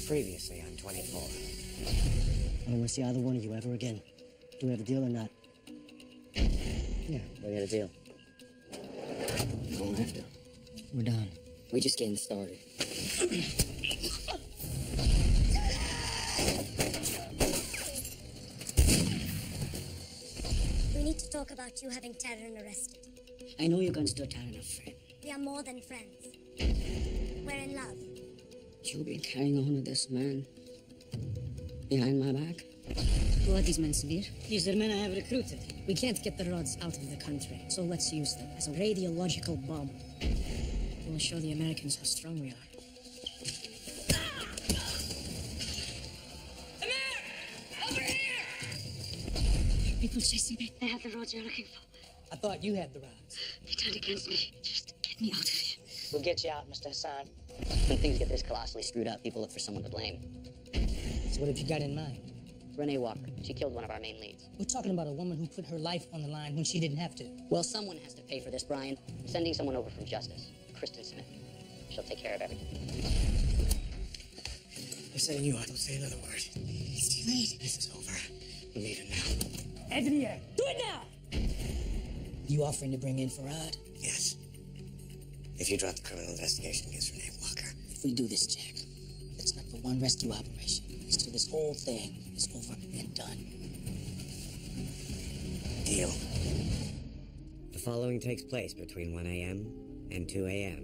Previously on 24. I don't want to see either one of you ever again. Do we have a deal or not? Yeah, we got a deal. We don't have to. We're done. We just getting started. We need to talk about you having Taryn arrested. I know you're going to do Taryn a friend. We are more than friends. We're in love. You've been carrying on with this man behind my back. Who are these men, Samir? These are men I have recruited. We can't get the rods out of the country, so let's use them as a radiological bomb. We'll show the Americans how strong we are. Amir! Over here! People chasing me. They have the rods you're looking for. I thought you had the rods. They turned against me. Just get me out of here. We'll get you out, Mr. Hassan. When things get this colossally screwed up, people look for someone to blame. So what have you got in mind? Renee Walker. She killed one of our main leads. We're talking about a woman who put her life on the line when she didn't have to. Well, someone has to pay for this, Brian. I'm sending someone over from Justice. Kristen Smith. She'll take care of everything. I'm setting you up. Don't say another word. It's too late. This is over. We need him now. Adria, do it now! You offering to bring in Farad? Yes. If you drop the criminal investigation against Renee Walker. If we do this, Jack, it's not for one rescue operation. It's till this whole thing is over and done. Deal. The following takes place between 1 a.m. and 2 a.m.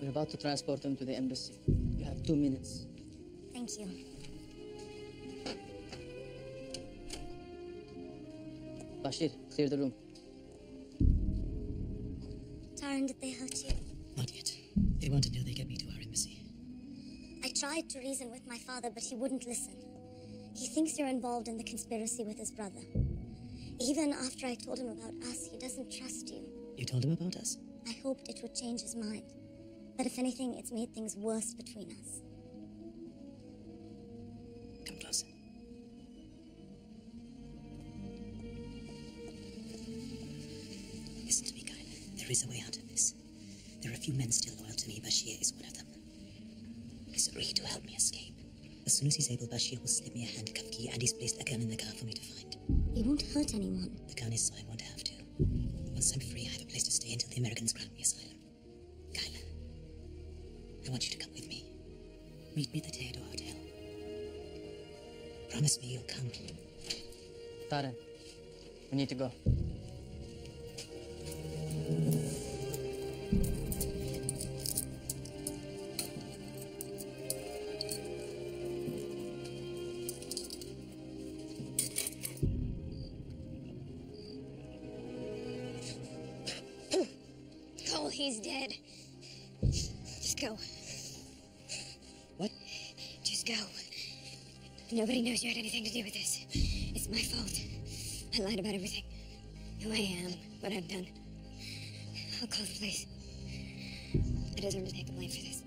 We're about to transport them to the embassy. You have 2 minutes. Thank you. Bashir, clear the room. Taryn, did they hurt you? Not yet. They want to know they get me to our embassy. I tried to reason with my father, but he wouldn't listen. He thinks you're involved in the conspiracy with his brother. Even after I told him about us, he doesn't trust you. You told him about us? I hoped it would change his mind. But if anything, it's made things worse between us. Come closer. Listen to me, Kyle. There is a way out of this. There are a few men still loyal to me. Bashir is one of them. He's agreed to help me escape. As soon as he's able, Bashir will slip me a handcuff key, and he's placed a gun in the car for me to find. He won't hurt anyone. The gun is so I won't have to. Once I'm free, I have a place to stay until the Americans grant me asylum. Kyle, I want you to come with me. Meet me at the Teedo Hotel. Promise me you'll come. Taryn, we need to go. Cole, he's dead. Just go. What? Just go. Nobody knows you had anything to do with this. It's my fault. I lied about everything. Who I am, what I've done. I'll call the police. I deserve to take the blame for this.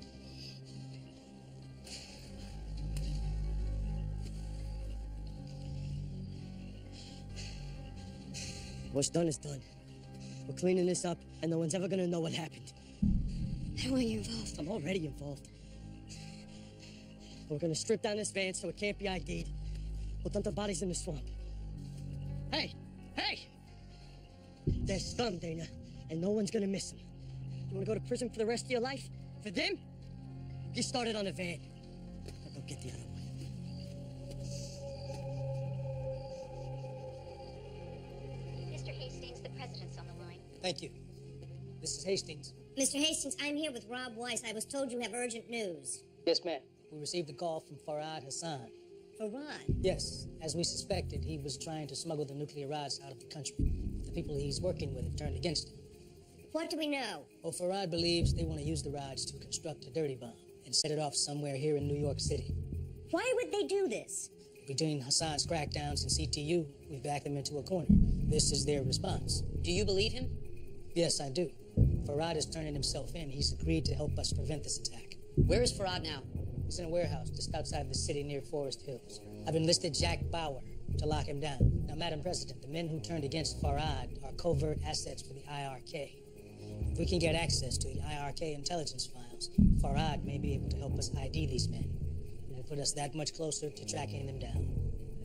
What's done is done. We're cleaning this up, and no one's ever gonna know what happened. I don't want you involved. I'm already involved. We're gonna strip down this van so it can't be ID'd. We'll dump the bodies in the swamp. Hey! Hey! They're scum, Dana, and no one's gonna miss them. You wanna go to prison for the rest of your life? For them? Get started on the van. I'll go get the other one. Mr. Hastings, the president's on the line. Thank you. This is Hastings. Mr. Hastings, I'm here with Rob Weiss. I was told you have urgent news. Yes, ma'am. We received a call from Farad Hassan. Farad? Yes, as we suspected, he was trying to smuggle the nuclear rods out of the country. The people he's working with have turned against him. What do we know? Well, Farad believes they want to use the rods to construct a dirty bomb and set it off somewhere here in New York City. Why would they do this? Between Hassan's crackdowns and CTU, we backed them into a corner. This is their response. Do you believe him? Yes, I do. Farad is turning himself in. He's agreed to help us prevent this attack. Where is Farad now? He's in a warehouse just outside the city near Forest Hills. I've enlisted Jack Bauer. to lock him down. Now, Madam President, the men who turned against Farad are covert assets for the IRK. If we can get access to the IRK intelligence files, Farad may be able to help us ID these men. It will put us that much closer to tracking them down.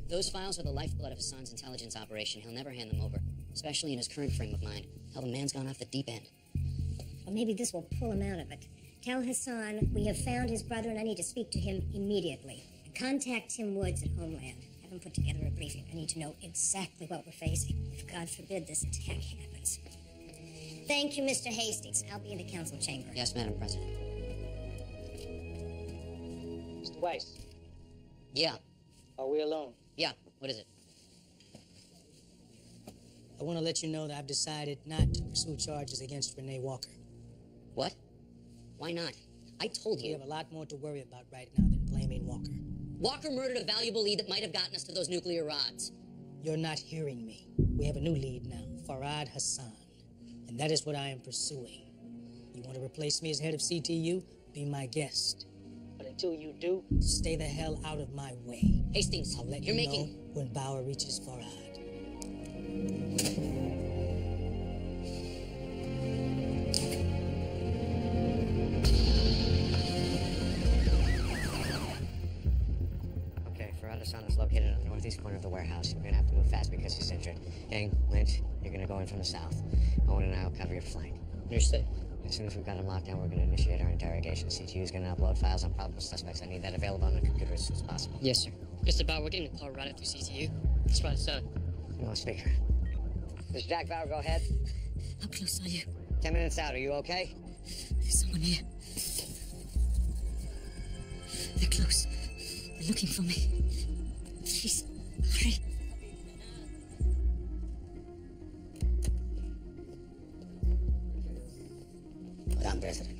Those files are the lifeblood of Hassan's intelligence operation. He'll never hand them over, especially in his current frame of mind. Hell, the man's gone off the deep end. Well, maybe this will pull him out of it. Tell Hassan we have found his brother and I need to speak to him immediately. Contact Tim Woods at Homeland. Have him put together a briefing. I need to know exactly what we're facing. If, God forbid, this attack happens. Thank you, Mr. Hastings. I'll be in the council chamber. Yes, Madam President. Mr. Weiss, Yeah. are we alone? Yeah. What is it? I want to let you know that I've decided not to pursue charges against Renee Walker. What? Why not? I told We you. have a lot more to worry about right now than blaming Walker. Walker murdered a valuable lead that might have gotten us to those nuclear rods. You're not hearing me. We have a new lead now, Farad Hassan. And that is what I am pursuing. You want to replace me as head of CTU? Be my guest. But until you do, stay the hell out of my way. Hastings, I'll let you're you making... know when Bauer reaches Farad. Okay, Farad Hassan is located on the northeast corner of the warehouse. We're gonna have to move fast because he's injured. Gang, Lynch, you're gonna go in from the south. Owen and I will cover your flank. Understood. As soon as we've got him locked down, we're gonna initiate our interrogation. CTU is gonna upload files on probable suspects. I need that available on the computer as soon as possible. Yes, sir. Mr. Bauer, we're getting a call routed through CTU. It's right, sir. You want a speaker? This is Jack Bauer, go ahead. How close are you? 10 minutes out, are you okay? There's someone here. They're close. They're looking for me. Please, hurry. Madam President,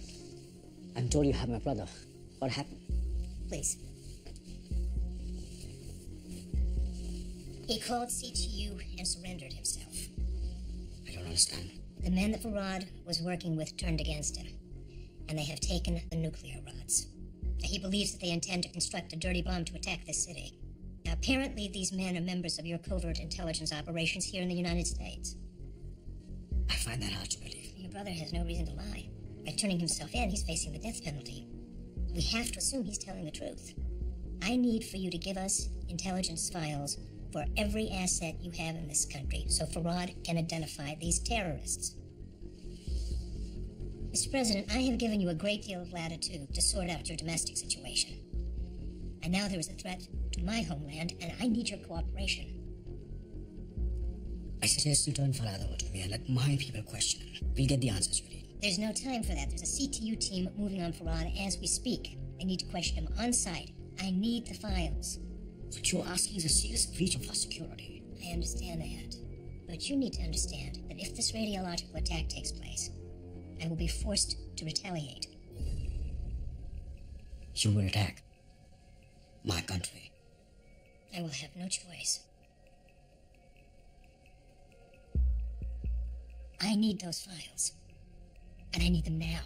I'm told you have my brother. What happened? Please. He called CTU and surrendered himself. I don't understand. The men that Farad was working with turned against him, and they have taken the nuclear rods. He believes that they intend to construct a dirty bomb to attack this city. Now, apparently, these men are members of your covert intelligence operations here in the United States. I find that hard to believe. Your brother has no reason to lie. By turning himself in, he's facing the death penalty. We have to assume he's telling the truth. I need for you to give us intelligence files for every asset you have in this country so Farad can identify these terrorists. Mr. President, I have given you a great deal of latitude to sort out your domestic situation. And now there is a threat to my homeland, and I need your cooperation. I suggest you turn Farad over to me and let my people question him. We'll get the answers you need. There's no time for that. There's a CTU team moving on Farad as we speak. I need to question him on site. I need the files. What you're asking is a serious breach of our security. I understand that. But you need to understand that if this radiological attack takes place, I will be forced to retaliate. You will attack my country. I will have no choice. I need those files. And I need them now.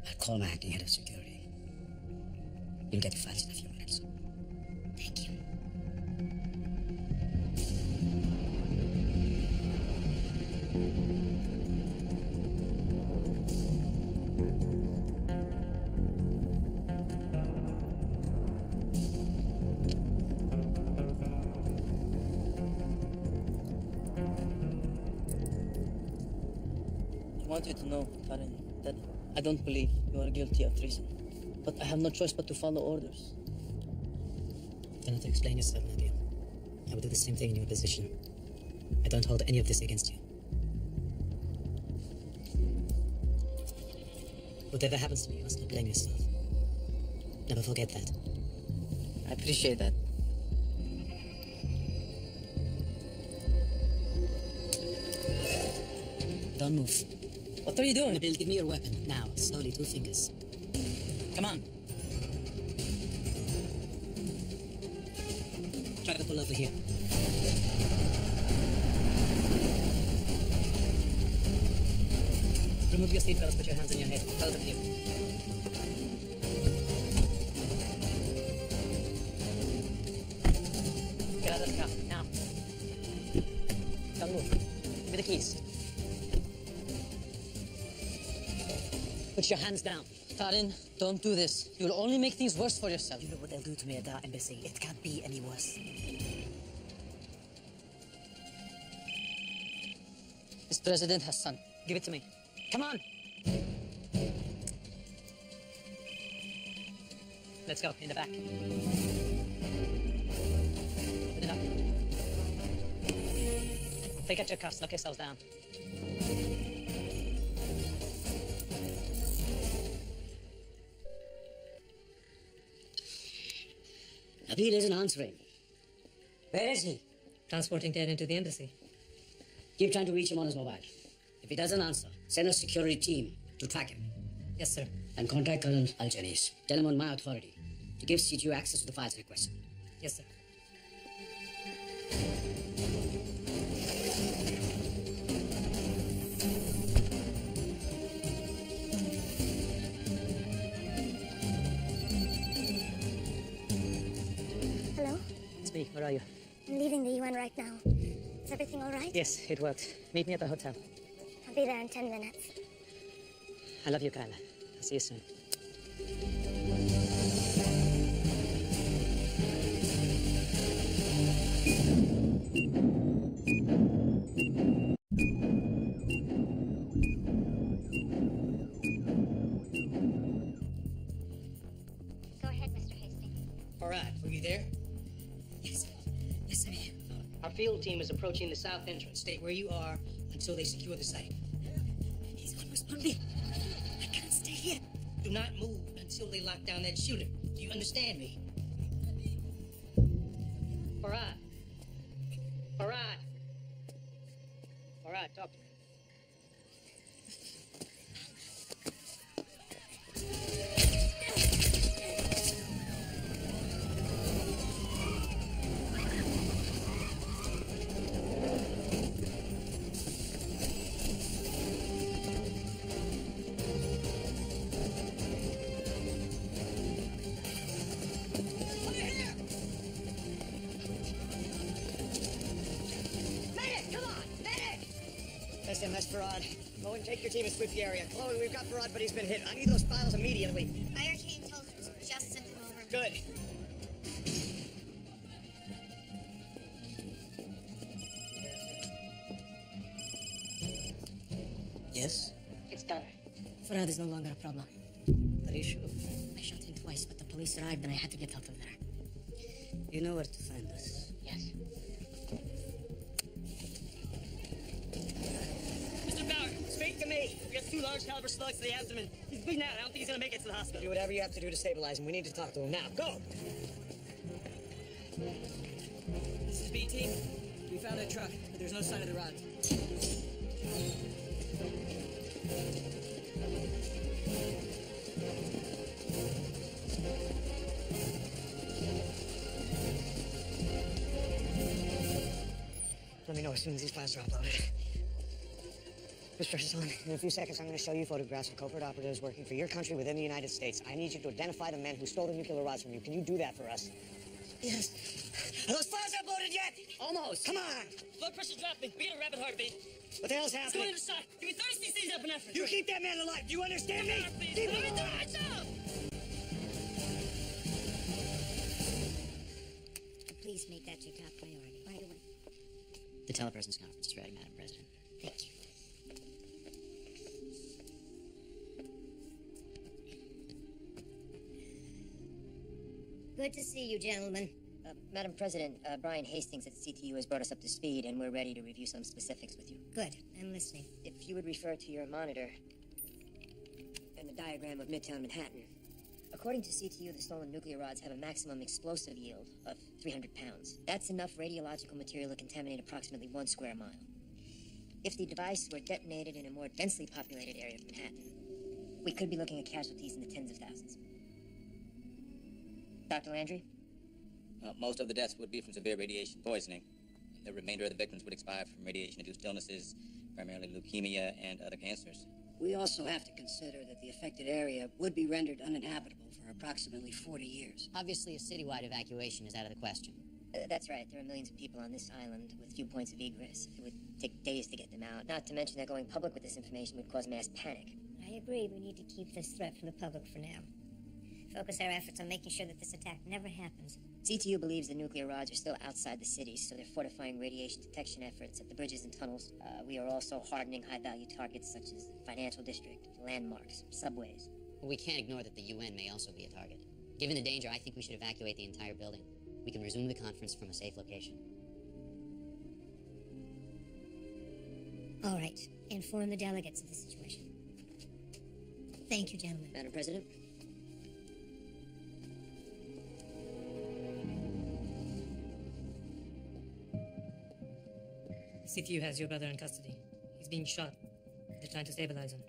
I'll call my acting head of security. You'll get the files in a few minutes. Thank you. I want you to know, Karen, that I don't believe you are guilty of treason. But I have no choice but to follow orders. You don't have to explain yourself, Nadia. I would do the same thing in your position. I don't hold any of this against you. Whatever happens to me, you must not blame yourself. Never forget that. I appreciate that. Don't move. What are you doing? Nabil, give me your weapon. Now, slowly, 2 fingers. Come on. Try to pull over here. Remove your seatbelts, put your hands on your head. Both of you. Get out of the car, now. Don't move. Give me the keys. Put your hands down. Tarin, don't do this. You'll only make things worse for yourself. You know what they'll do to me at the embassy. It can't be any worse. This President Hassan. Give it to me. Come on! Let's go, in the back. Put it up. Take out your cuffs, lock yourselves down. Nabil isn't answering. Where is he? Transporting Ted into the embassy. Keep trying to reach him on his mobile. If he doesn't answer, send a security team to track him. Yes, sir. And contact Colonel Al-Janis. Tell him on my authority to give CTU access to the files requested. Yes, sir. Hello? It's me, where are you? I'm leaving the UN right now. Is everything all right? Yes, it worked. Meet me at the hotel. I'll be there in 10 minutes. I love you, Kyla. I'll see you soon. Go ahead, Mr. Hastings. All right, were you there? Yes. Yes, I'm here. Our field team is approaching the south entrance. Stay where you are until they secure the site. He's almost on me. I can't stay here. Do not move until they lock down that shooter. Do you understand me? All right. All right. All right, talk to me. SMS Farad. Chloe, take your team and sweep the area. Chloe, we've got Farad, but he's been hit. I need those files immediately. Fire team told us. Just sent them over. Good. Yes? It's done. Farad is no longer a problem. Are you sure? I shot him twice, but the police arrived and I had to get out of there. You know where to find us. Yes. Mr. Bauer, speak to me. We got 2 large caliber slugs to the abdomen. He's bleeding out. I don't think he's gonna make it to the hospital. Do whatever you have to do to stabilize him. We need to talk to him now. Go! This is B team. We found that truck, but there's no sign of the rods. Let me know as soon as these files are uploaded. Mr. Hassan, in a few seconds, I'm going to show you photographs of covert operatives working for your country within the United States. I need you to identify the men who stole the nuclear rods from you. Can you do that for us? Yes. Are those files uploaded yet? Almost. Come on! Blood pressure's dropping. We got a rapid heartbeat. What the hell's Let's go happening? to the side. Give me 30 cc's up in effort. You keep that man alive. Do you understand me? Keep him alive. Please make that your top priority. Right away. The telepresence conference is ready, Madam President. Thank you. Good to see you, gentlemen. Madam President, Brian Hastings at CTU has brought us up to speed, and we're ready to review some specifics with you. Good. I'm listening. If you would refer to your monitor and the diagram of Midtown Manhattan. According to CTU, the stolen nuclear rods have a maximum explosive yield of 300 pounds. That's enough radiological material to contaminate approximately 1 square mile. If the device were detonated in a more densely populated area of Manhattan, we could be looking at casualties in the tens of thousands. Dr. Landry? Most of the deaths would be from severe radiation poisoning. The remainder of the victims would expire from radiation-induced illnesses, primarily leukemia and other cancers. We also have to consider that the affected area would be rendered uninhabitable for approximately 40 years. Obviously, a citywide evacuation is out of the question. That's right. There are millions of people on this island with few points of egress. It would take days to get them out. Not to mention that going public with this information would cause mass panic. I agree. We need to keep this threat from the public for now. Focus our efforts on making sure that this attack never happens. CTU believes the nuclear rods are still outside the city, so they're fortifying radiation detection efforts at the bridges and tunnels. We are also hardening high-value targets such as the financial district, landmarks, subways. We can't ignore that the UN may also be a target. Given the danger, I think we should evacuate the entire building. We can resume the conference from a safe location. All right. Inform the delegates of the situation. Thank you, gentlemen. Madam President? CTU has your brother in custody. He's being shot. They're trying to stabilize him.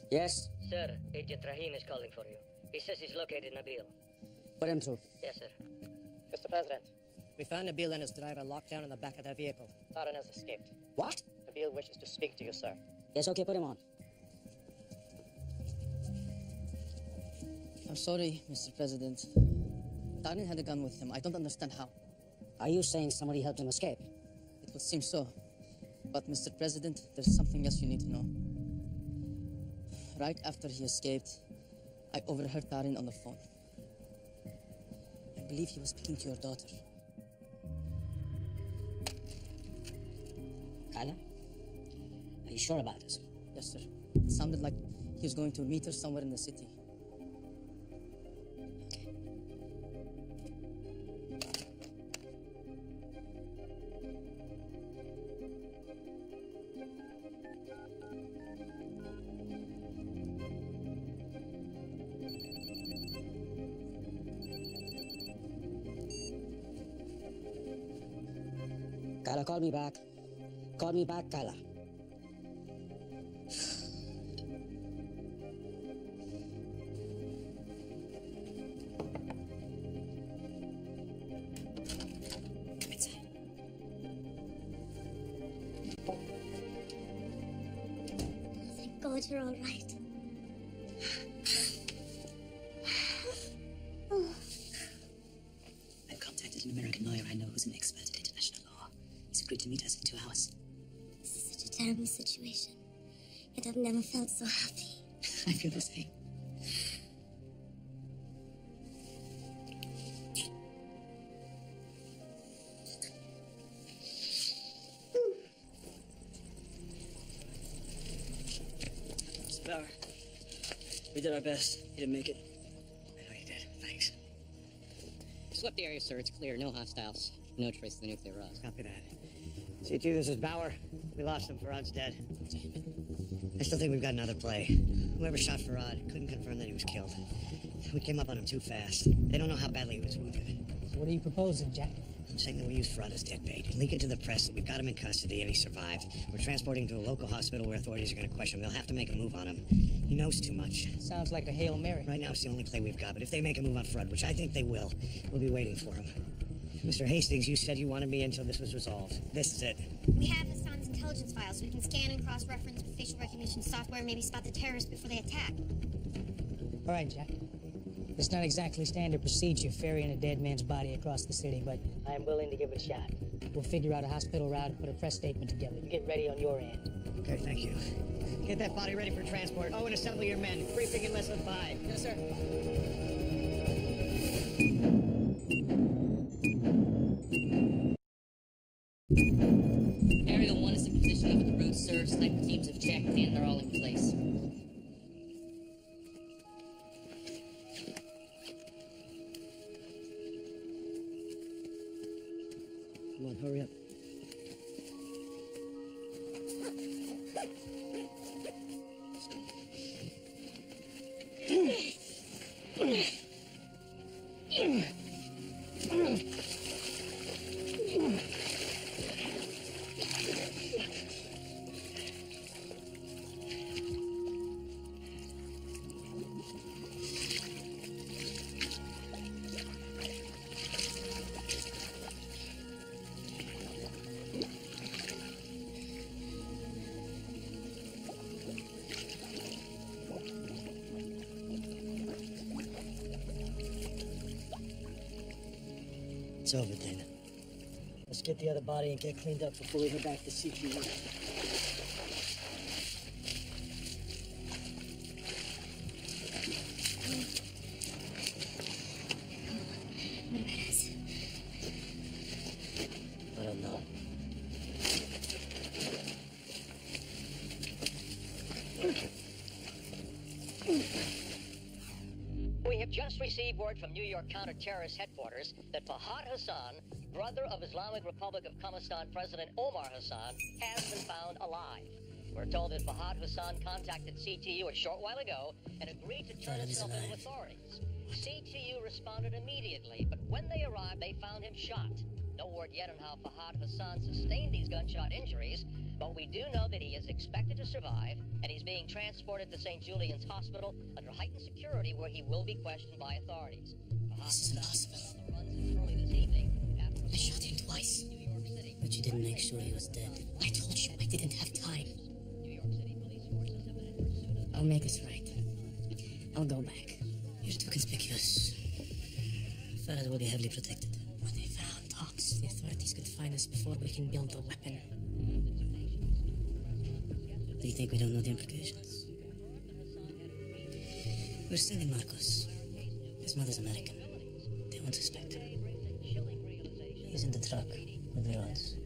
Yes? Sir, Agent Rahim is calling for you. He says he's located Nabil. Put him through. Yes, sir. Mr. President, We found Nabil and his driver locked down in the back of their vehicle. Taran has escaped. What? Nabil wishes to speak to you, sir. Yes, okay, put him on. I'm sorry, Mr. President. Taran had a gun with him. I don't understand how. Are you saying somebody helped him escape? It would seem so. But, Mr. President, there's something else you need to know. Right after he escaped, I overheard Taran on the phone. I believe he was speaking to your daughter. Kyla? Are you sure about this? Yes, sir. It sounded like he was going to meet her somewhere in the city. Kyla, call me back. Call me back, Kyla. Thank God you're all right. I've contacted an American lawyer I know who's an expert in international law. He's agreed to meet us in 2 hours. This is such a terrible situation. Yet I've never felt so happy. I feel the same. Mr. Bauer, we did our best. You didn't make it. I know you did. Thanks. Swept the area, sir. It's clear. No hostiles. No trace of the nuclear rods. Copy that. C2, this is Bauer. We lost him. Farad's dead. I still think we've got another play. Whoever shot Farad couldn't confirm that he was killed. We came up on him too fast. They don't know how badly he was wounded. So what are you proposing, Jack? I'm saying that we use Farad as dead bait. Leak it to the press that we've got him in custody and he survived. We're transporting him to a local hospital where authorities are going to question him. They'll have to make a move on him. He knows too much. Sounds like a Hail Mary. Right now, it's the only play we've got, but if they make a move on Farad, which I think they will, we'll be waiting for him. Mr. Hastings, you said you wanted me until this was resolved. This is it. We have Hassan's intelligence files, so we can scan and cross-reference with facial recognition software and maybe spot the terrorists before they attack. All right, Jack. It's not exactly standard procedure ferrying a dead man's body across the city, but I am willing to give it a shot. We'll figure out a hospital route and put a press statement together. You get ready on your end. Okay, thank you. Get that body ready for transport. Oh, and assemble your men. Briefing in less than 5. Yes, sir. Aerial 1 is in position over the route, sir. Sniper teams have checked and they're all in place. Come on, hurry up. It's over, Dana. Let's get the other body and get cleaned up before we head back to CTU. I don't know. We have just received word from New York counter-terrorist headquarters that Fahad Hassan, brother of Islamic Republic of Kazakhstan President Omar Hassan, has been found alive. We're told that Fahad Hassan contacted CTU a short while ago and agreed to turn himself in to authorities. CTU responded immediately, but when they arrived, they found him shot. No word yet on how Fahad Hassan sustained these gunshot injuries, but we do know that he is expected to survive, and he's being transported to St. Julian's Hospital under heightened security, where he will be questioned by authorities. This is impossible. I shot him twice, but you didn't make sure he was dead. I told you I didn't have time. I'll make this right. I'll go back. You're too conspicuous. Farad will be heavily protected. When they found talks, the authorities could find us before we can build the weapon. Do you think we don't know the implications? We're sending Marcos. His mother's American. They won't suspect him. He's in the truck with the rods.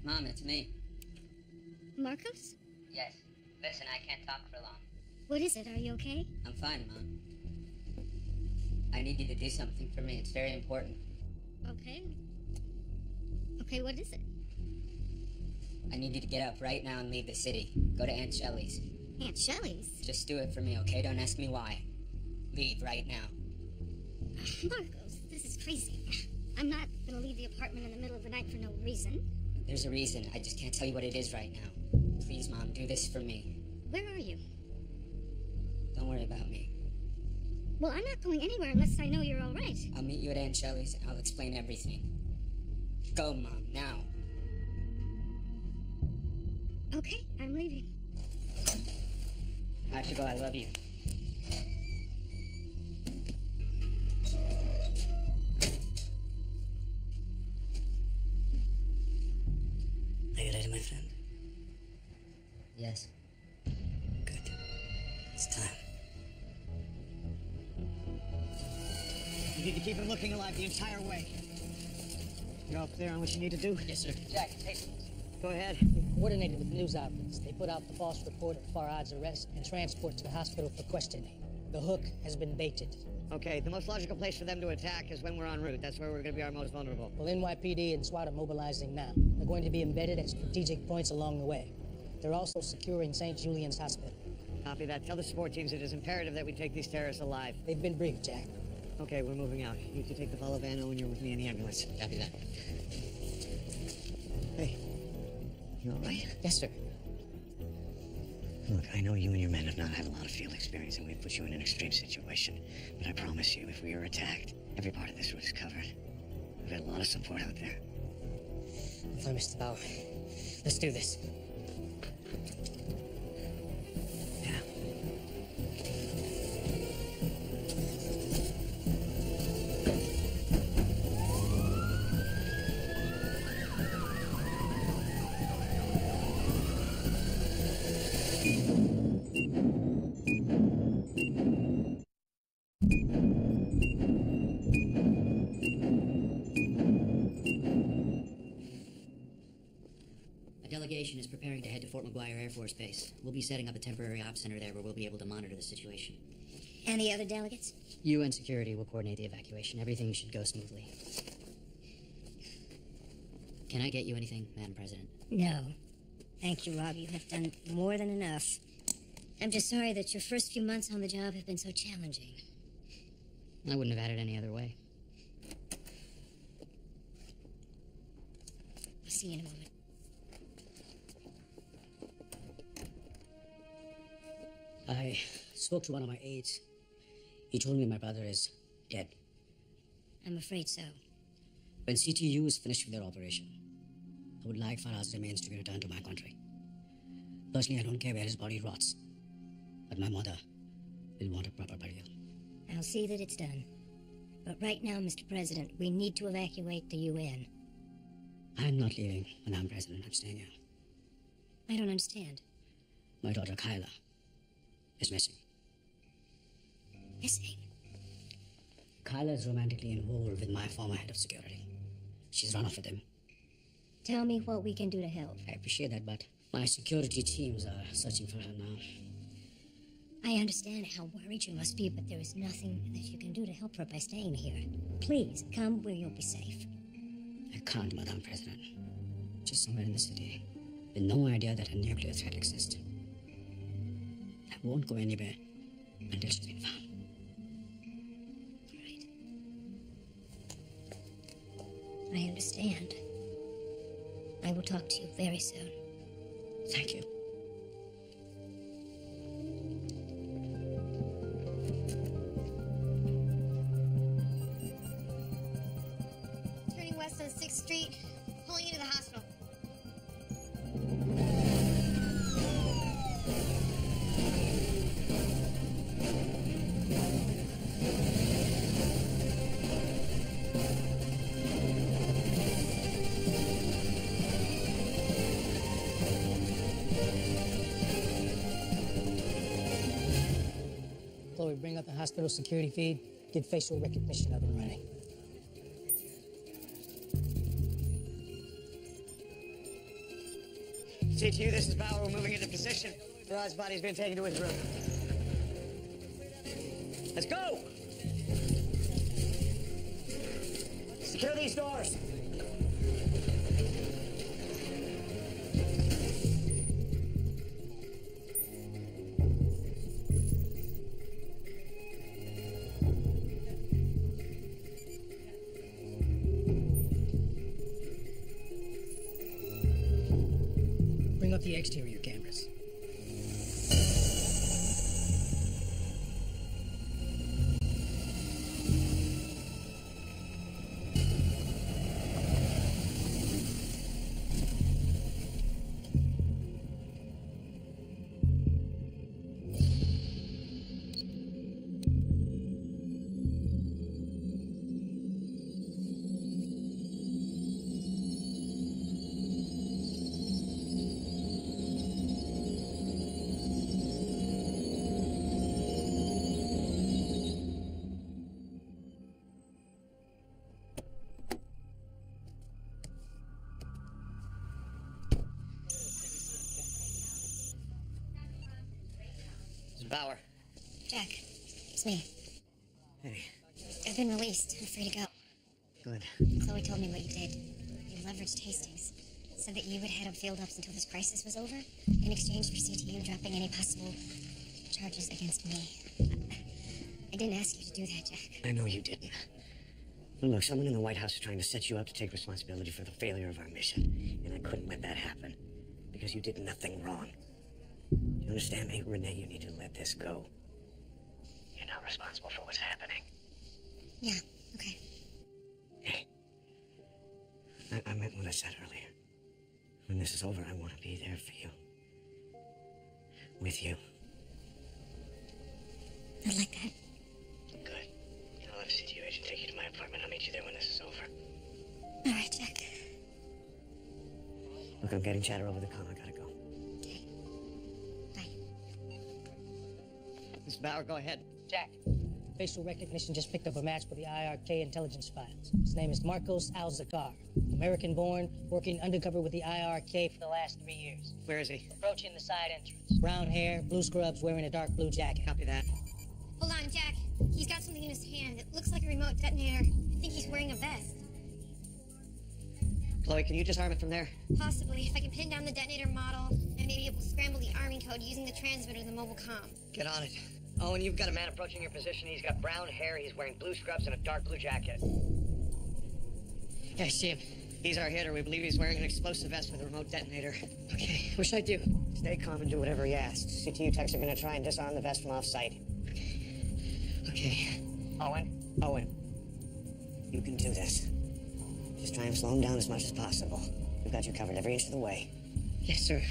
Mom, it's me. Marcos? Yes. Listen, I can't talk for long. What is it? Are you okay? I'm fine, Mom. I need you to do something for me. It's very important. Okay. Okay, what is it? I need you to get up right now and leave the city. Go to Aunt Shelley's. Aunt Shelley's? Just do it for me, okay? Don't ask me why. Leave right now. Marcos, this is crazy. I'm not gonna leave the apartment in the middle of the night for no reason. There's a reason. I just can't tell you what it is right now. Please, Mom, do this for me. Where are you? Don't worry about me. Well, I'm not going anywhere unless I know you're all right. I'll meet you at Aunt Shelley's and I'll explain everything. Go, Mom, now. Okay, I'm leaving. I have to go. I love you. Are you ready, my friend? Yes. Good. It's time. You need to keep him looking alive the entire way. You're all clear on what you need to do? Yes, sir. Jack, hey. Go ahead. We coordinated with news outlets. They put out the false report of Farad's arrest and transport to the hospital for questioning. The hook has been baited. Okay, the most logical place for them to attack is when we're en route. That's where we're going to be our most vulnerable. Well, NYPD and SWAT are mobilizing now. They're going to be embedded at strategic points along the way. They're also securing St. Julian's Hospital. Copy that. Tell the support teams it is imperative that we take these terrorists alive. They've been briefed, Jack. Okay, we're moving out. You can take the follow van when you're with me in the ambulance. Copy that. Hey, you all right? Yes, sir. Look, I know you and your men have not had a lot of field experience, and we've put you in an extreme situation. But I promise you, if we are attacked, every part of this route is covered. We've had a lot of support out there. Fine, Mr. Bauer. Let's do this. Delegation is preparing to head to Fort McGuire Air Force Base. We'll be setting up a temporary ops center there where we'll be able to monitor the situation. And the other delegates? You and security will coordinate the evacuation. Everything should go smoothly. Can I get you anything, Madam President? No. Thank you, Rob. You have done more than enough. I'm just sorry that your first few months on the job have been so challenging. I wouldn't have had it any other way. I'll see you in a moment. I spoke to one of my aides. He told me my brother is dead. I'm afraid so. When CTU is finished with their operation, I would like Farah's remains to be returned to my country. Personally, I don't care where his body rots, but my mother will want a proper burial. I'll see that it's done. But right now, Mr. President, we need to evacuate the UN. I'm not leaving when I'm president. I'm staying here. I don't understand. My daughter Kyla is missing. Missing? Kyla is romantically involved with my former head of security. She's run off with him. Tell me what we can do to help. I appreciate that, but my security teams are searching for her now. I understand how worried you must be, but there is nothing that you can do to help her by staying here. Please, come where you'll be safe. I can't, Madam President. Just somewhere in the city, with no idea that a nuclear threat exists. I won't go anywhere until she's been found. I understand. I will talk to you very soon. Thank you. Turning west on 6th Street, pulling into the hospital. Chloe, bring up the hospital security feed. Get facial recognition up and running. CTU, this is Bauer. We're moving into position. Rod's body's been taken to his room. Let's go! Secure these doors. Bring up the exterior cameras. Bauer. Jack, it's me. Hey. I've been released. I'm free to go. Good. Chloe told me what you did. You leveraged Hastings. Said that you would head up field ops until this crisis was over, in exchange for CTU dropping any possible charges against me. I didn't ask you to do that, Jack. I know you didn't. Well, look, someone in the White House is trying to set you up to take responsibility for the failure of our mission. And I couldn't let that happen. Because you did nothing wrong. You understand me? Renee, you need to let this go. You're not responsible for what's happening. Yeah, okay. Hey. I meant what I said earlier. When this is over, I want to be there for you. With you. I like that. Good. I'll have a CTU agent take you to my apartment. I'll meet you there when this is over. All right, Jack. Look, I'm getting chatter over the comm. I gotta go. Miss Bauer, go ahead. Jack, facial recognition just picked up a match for the IRK intelligence files. His name is Marcos Al-Zakar. American-born, working undercover with the IRK for the last 3 years. Where is he? Approaching the side entrance. Brown hair, blue scrubs, wearing a dark blue jacket. Copy that. Hold on, Jack. He's got something in his hand. It looks like a remote detonator. I think he's wearing a vest. Chloe, can you disarm it from there? Possibly, if I can pin down the detonator model, and maybe it will scramble the arming code using the transmitter of the mobile comm. Get on it. Oh, and you've got a man approaching your position. He's got brown hair, he's wearing blue scrubs and a dark blue jacket. Yeah, I see him. He's our hitter. We believe he's wearing an explosive vest with a remote detonator. Okay, what should I do? Stay calm and do whatever he asks. CTU techs are gonna try and disarm the vest from off-site. Okay. Owen, you can do this. Just try and slow him down as much as possible. We've got you covered every inch of the way. Yes, sir.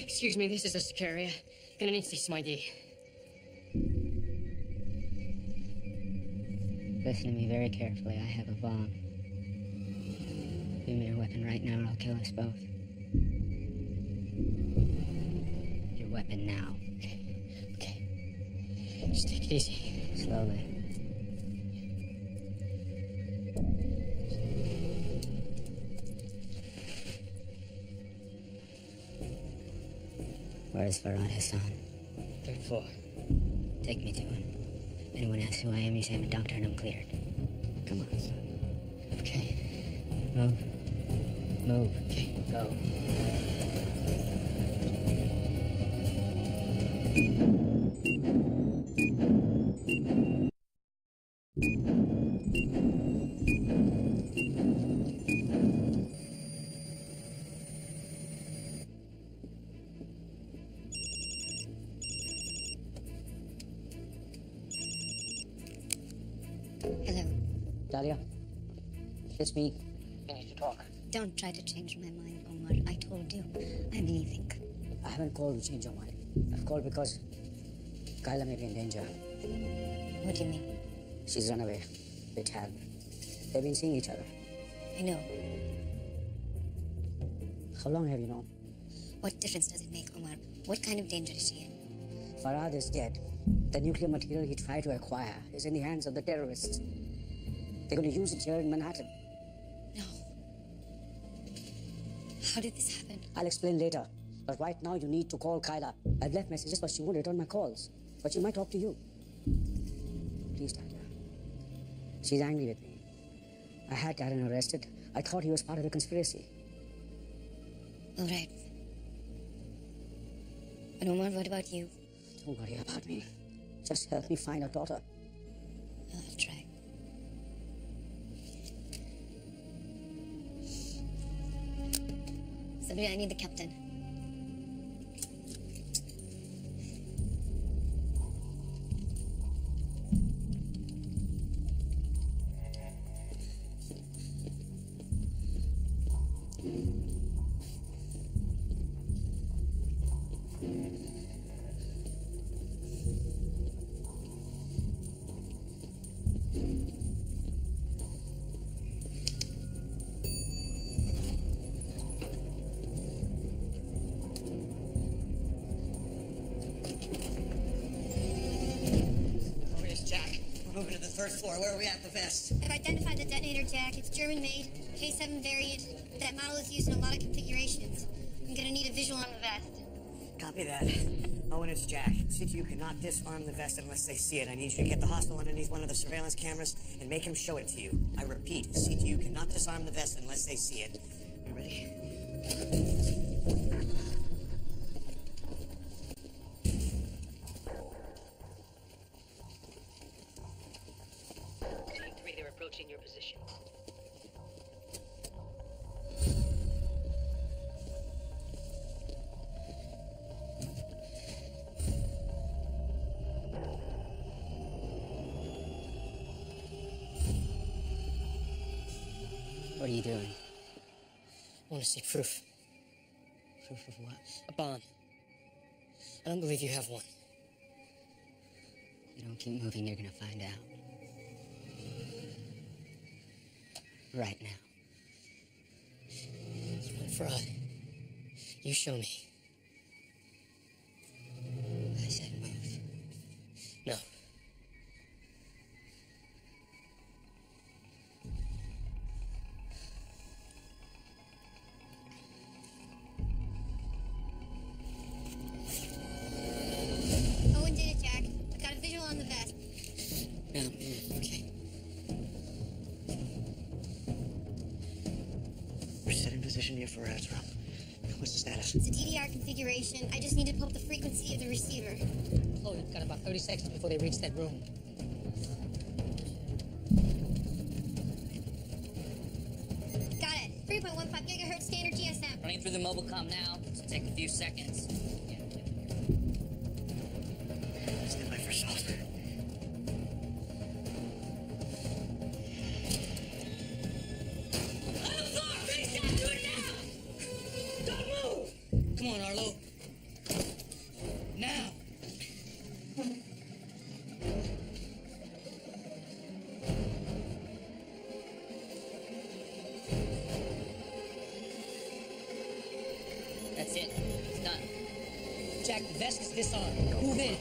Excuse me, this is a Sicaria. Gonna need to see some ID. Listen to me very carefully. I have a bomb. Give me your weapon right now and I'll kill us both. Your weapon now. Okay. Just take it easy. Slowly. Where's Farhad Hassan? Third floor. Take me to him. If anyone asks who I am, you say I'm a doctor and I'm cleared. Come on, son. Okay. Move. Move. Okay. Go. Hello. Dahlia, it's me. We need to talk. Don't try to change my mind, Omar. I told you. I'm leaving. I haven't called to change your mind. I've called because Kyla may be in danger. What do you mean? She's run away with Hal. They've been seeing each other. I know. How long have you known? What difference does it make, Omar? What kind of danger is she in? Farhad is dead. The nuclear material he tried to acquire is in the hands of the terrorists. They're going to use it here in Manhattan. No. How did this happen? I'll explain later. But right now you need to call Kyla. I've left messages, but she won't return my calls. But she might talk to you. Please, Dahlia. She's angry with me. I had Darren arrested. I thought he was part of the conspiracy. All right. But Omar, what about you? Don't worry about me. Just help me find our daughter. I'll try. Sabrina, I need the captain. Moving to the third floor. Where are we at the vest? I've identified the detonator, Jack. It's German-made, K7 variant. That model is used in a lot of configurations. I'm gonna need a visual on the vest. Copy that. Owen, it's Jack. CTU cannot disarm the vest unless they see it. I need you to get the hostile underneath one of the surveillance cameras and make him show it to you. I repeat, CTU cannot disarm the vest unless they see it. You ready? They're approaching your position. What are you doing? I want to see proof. Proof of what? A bomb. I don't believe you have one. You don't keep moving, you're gonna find out. Right now. You want fraud? You show me. I said move. No. Owen did it, Jack. I've got a visual on the vest. Okay. We're set in position near Farhad's room. What's the status? It's a DDR configuration. I just need to pull up the frequency of the receiver. Oh, you've got about 30 seconds before they reach that room. 3.15 gigahertz standard GSM. Running through the mobile comm now. This will take a few seconds. Stand by for assault. Come on, Arlo. Now. That's it. It's done. Jack, the vest is disarmed. Move in.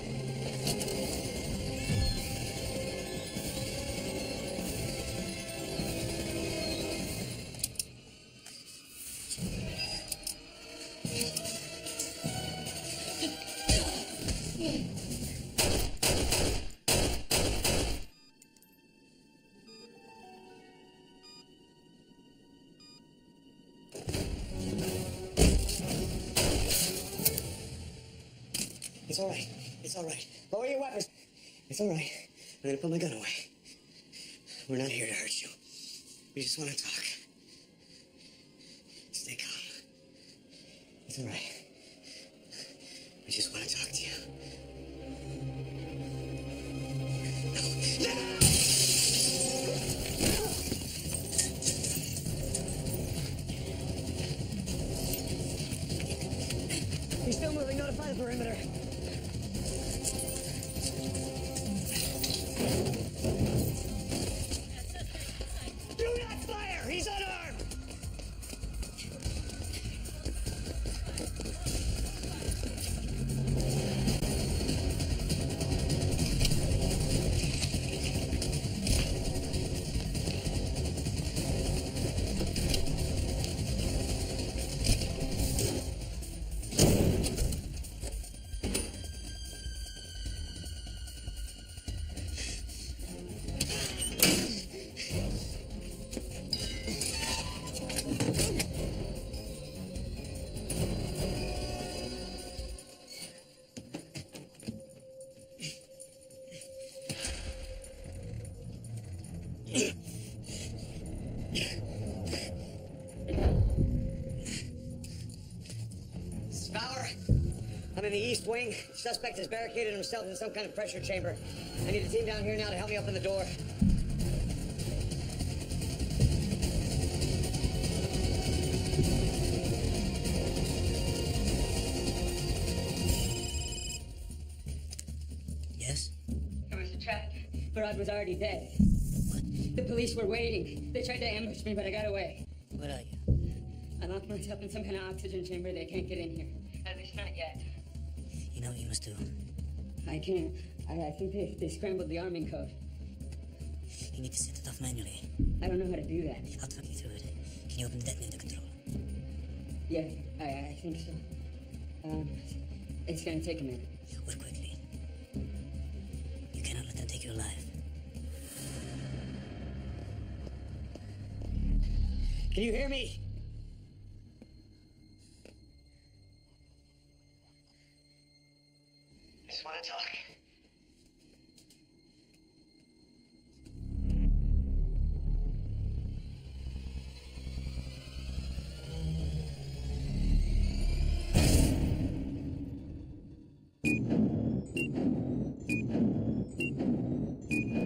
It's all right. It's all right. Lower your weapons. It's all right. I'm gonna put my gun away. We're not here to hurt you. We just want to talk. Stay calm. It's all right. We just want to talk to you. He's still moving. Notify the perimeter. Do not fire! He's unarmed! Fowler, I'm in the east wing. Suspect has barricaded himself in some kind of pressure chamber. I need a team down here now to help me open the door. Yes? It was a trap. Farad was already dead. The police were waiting. They tried to ambush me, but I got away. Where are you? I locked myself in some kind of oxygen chamber. They can't get in here. At least not yet. You know what you must do? I can't. I think they scrambled the arming code. You need to set it off manually. I don't know how to do that. I'll talk you through it. Can you open the detonator control? Yeah, I think so. It's gonna take a minute. Work quickly. You cannot let them take you alive. Can you hear me? I just want to talk.